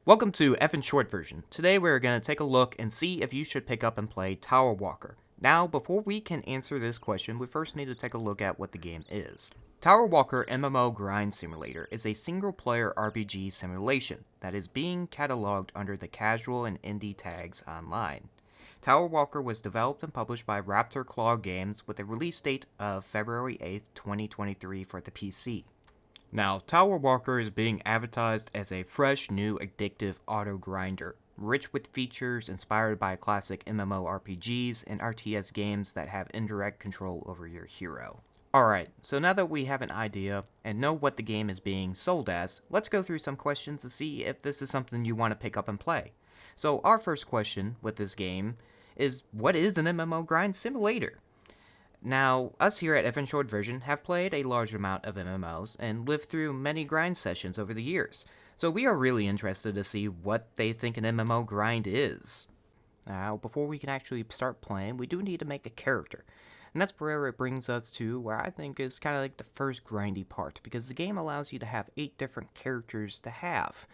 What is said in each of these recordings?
Welcome to Evan's short version. Today we're going to take a look and see if you should pick up and play Tower Walker. Now, before we can answer this question, we first need to take a look at what the game is. Tower Walker MMO Grind Simulator is a single-player RPG simulation that is being cataloged under the casual and indie tags online. Tower Walker was developed and published by Raptor Claw Games with a release date of February 8th, 2023 for the PC. Now, Tower Walker is being advertised as a fresh, new, addictive auto grinder, rich with features inspired by classic MMORPGs and RTS games that have indirect control over your hero. Alright, so now that we have an idea and know what the game is being sold as, let's go through some questions to see if this is something you want to pick up and play. So our first question with this game is, what is an MMO Grind Simulator? Now, us here at Evan Short Version have played a large amount of MMOs and lived through many grind sessions over the years, so we are really interested to see what they think an MMO grind is. Now, before we can actually start playing, we do need to make a character, and that's where it brings us to where I think is kind of like the first grindy part, because the game allows you to have 8 different characters to have.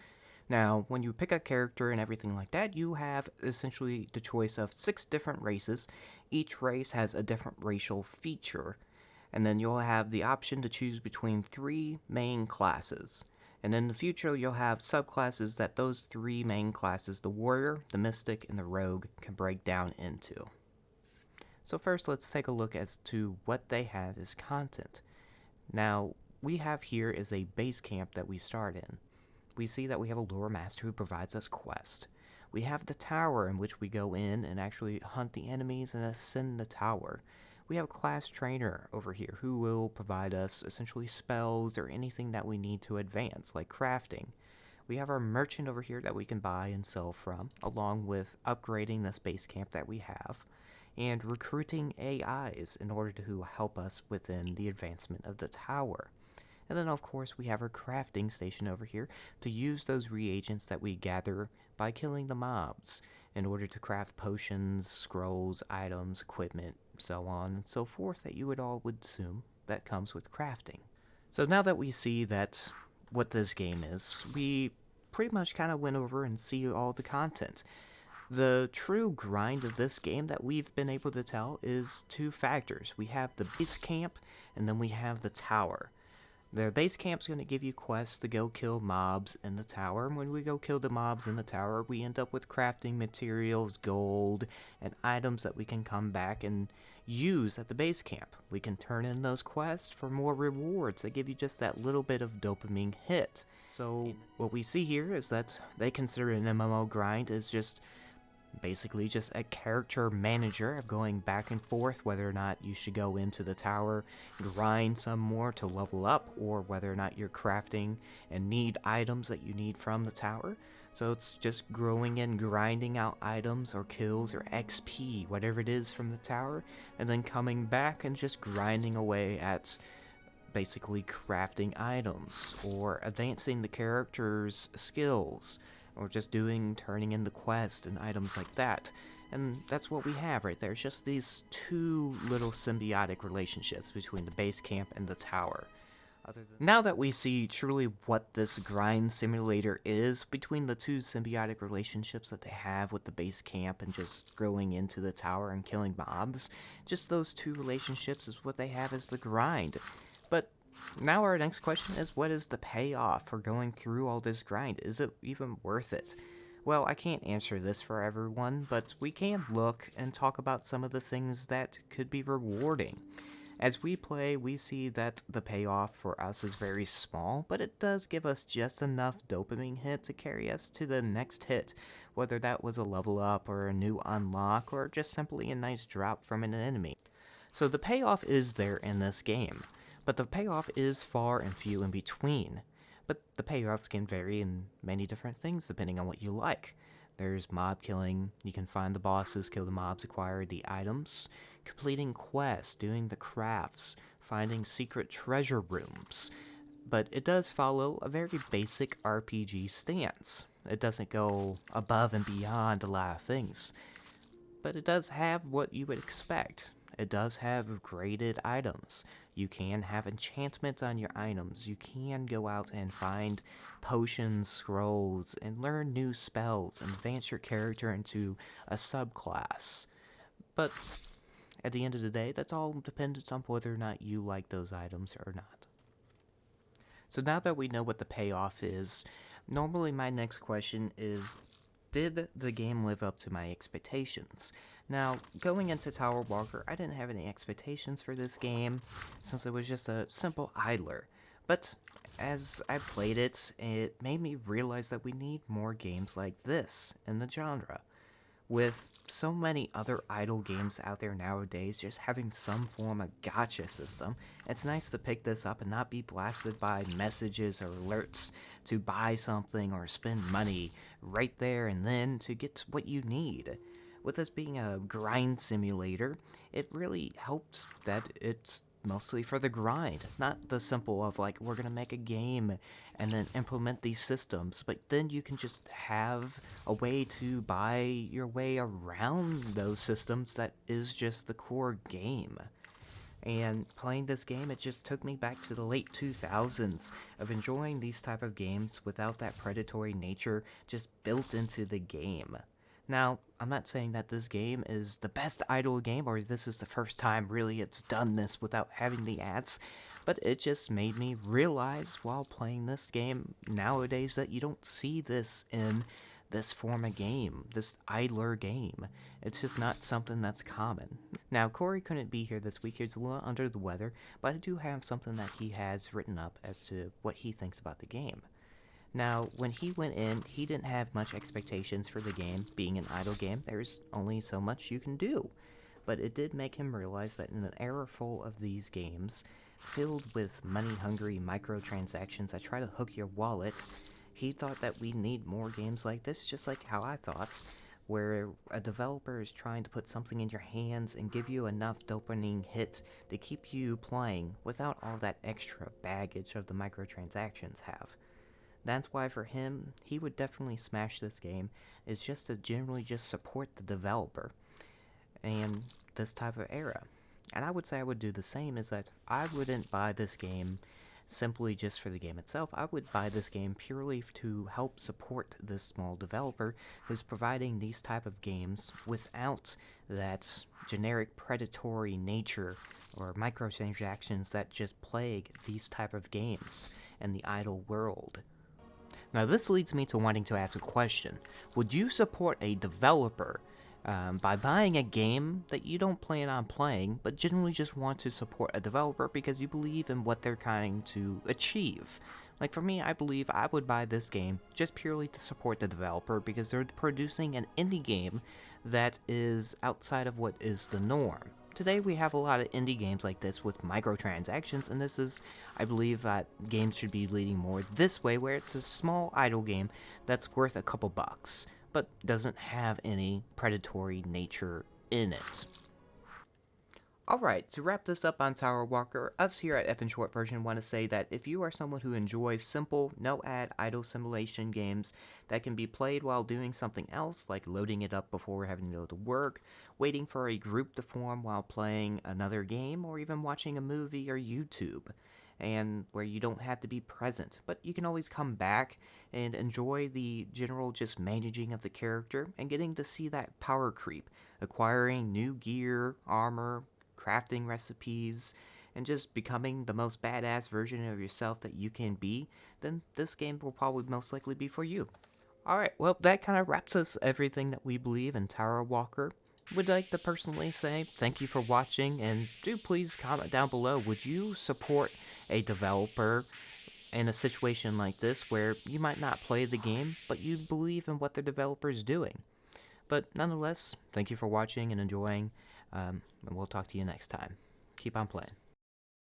Now, when you pick a character and everything like that, you have essentially the choice of 6 different races. Each race has a different racial feature, and then you'll have the option to choose between 3 main classes. And in the future, you'll have subclasses that those 3 main classes, the warrior, the mystic, and the rogue, can break down into. So first, let's take a look as to what they have as content. Now, we have here is a base camp that we start in. We see that we have a lore master who provides us quests. We have the tower in which we go in and actually hunt the enemies and ascend the tower. We have a class trainer over here who will provide us essentially spells or anything that we need to advance, like crafting. We have our merchant over here that we can buy and sell from, along with upgrading this base camp that we have, and recruiting AIs in order to help us within the advancement of the tower. And then, of course, we have our crafting station over here to use those reagents that we gather by killing the mobs in order to craft potions, scrolls, items, equipment, so on and so forth that you would assume that comes with crafting. So now that we see that what this game is, we pretty much kind of went over and see all the content. The true grind of this game that we've been able to tell is 2 factors. We have the base camp, and then we have the tower. The base camp's going to give you quests to go kill mobs in the tower, and when we go kill the mobs in the tower, we end up with crafting materials, gold, and items that we can come back and use at the base camp. We can turn in those quests for more rewards that give you just that little bit of dopamine hit. So what we see here is that they consider an MMO grind as just basically just a character manager of going back and forth whether or not you should go into the tower, grind some more to level up, or whether or not you're crafting and need items that you need from the tower. So it's just growing and grinding out items or kills or XP, whatever it is from the tower, and then coming back and just grinding away at basically crafting items or advancing the character's skills, or just turning in the quest and items like that. And that's what we have right there. It's just these 2 little symbiotic relationships between the base camp and the tower. Now that we see truly what this grind simulator is, between the 2 symbiotic relationships that they have with the base camp and just going into the tower and killing mobs, just those 2 relationships is what they have as the grind. But now our next question is, what is the payoff for going through all this grind? Is it even worth it? Well, I can't answer this for everyone, but we can look and talk about some of the things that could be rewarding. As we play, we see that the payoff for us is very small, but it does give us just enough dopamine hit to carry us to the next hit, whether that was a level up or a new unlock or just simply a nice drop from an enemy. So the payoff is there in this game. But the payoff is far and few in between. But the payoffs can vary in many different things depending on what you like. There's mob killing, you can find the bosses, kill the mobs, acquire the items, completing quests, doing the crafts, finding secret treasure rooms. But it does follow a very basic RPG stance. It doesn't go above and beyond a lot of things. But it does have what you would expect. It does have graded items. You can have enchantments on your items. You can go out and find potions, scrolls, and learn new spells and advance your character into a subclass. But at the end of the day, that's all dependent on whether or not you like those items or not. So now that we know what the payoff is, normally my next question is, did the game live up to my expectations? Now, going into Tower Walker, I didn't have any expectations for this game, since it was just a simple idler. But as I played it, it made me realize that we need more games like this in the genre. With so many other idle games out there nowadays just having some form of gacha system, it's nice to pick this up and not be blasted by messages or alerts to buy something or spend money right there and then to get what you need. With this being a grind simulator, it really helps that it's mostly for the grind, not the simple of like, we're gonna make a game and then implement these systems, but then you can just have a way to buy your way around those systems that is just the core game. And playing this game, it just took me back to the late 2000s of enjoying these type of games without that predatory nature just built into the game. Now, I'm not saying that this game is the best idle game, or this is the first time really it's done this without having the ads, but it just made me realize while playing this game nowadays that you don't see this in this form of game, this idler game. It's just not something that's common. Now, Corey couldn't be here this week. He's a little under the weather, but I do have something that he has written up as to what he thinks about the game. Now, when he went in, he didn't have much expectations for the game. Being an idle game, there's only so much you can do. But it did make him realize that in an era full of these games, filled with money-hungry microtransactions that try to hook your wallet, he thought that we need more games like this, just like how I thought, where a developer is trying to put something in your hands and give you enough dopamine hit to keep you playing without all that extra baggage of the microtransactions have. That's why for him, he would definitely smash this game, is just to generally just support the developer and this type of era. And I would say I would do the same, is that I wouldn't buy this game simply just for the game itself. I would buy this game purely to help support this small developer who's providing these type of games without that generic predatory nature or microtransactions that just plague these type of games in the idle world. Now this leads me to wanting to ask a question. Would you support a developer by buying a game that you don't plan on playing, but generally just want to support a developer because you believe in what they're trying to achieve? Like for me, I believe I would buy this game just purely to support the developer because they're producing an indie game that is outside of what is the norm. Today we have a lot of indie games like this with microtransactions, and this is, I believe that games should be leading more this way, where it's a small idle game that's worth a couple bucks, but doesn't have any predatory nature in it. Alright, to wrap this up on Tower Walker, us here at F in Short Version want to say that if you are someone who enjoys simple, no-ad idle simulation games that can be played while doing something else, like loading it up before having to go to work, waiting for a group to form while playing another game, or even watching a movie or YouTube, and where you don't have to be present, but you can always come back and enjoy the general just managing of the character and getting to see that power creep, acquiring new gear, armor, crafting recipes, and just becoming the most badass version of yourself that you can be, then this game will probably most likely be for you. Alright, well, that kind of wraps us everything that we believe in Tower Walker. Would like to personally say thank you for watching, and do please comment down below, would you support a developer in a situation like this where you might not play the game, but you believe in what the developer is doing? But nonetheless, thank you for watching and enjoying, and we'll talk to you next time. Keep on playing.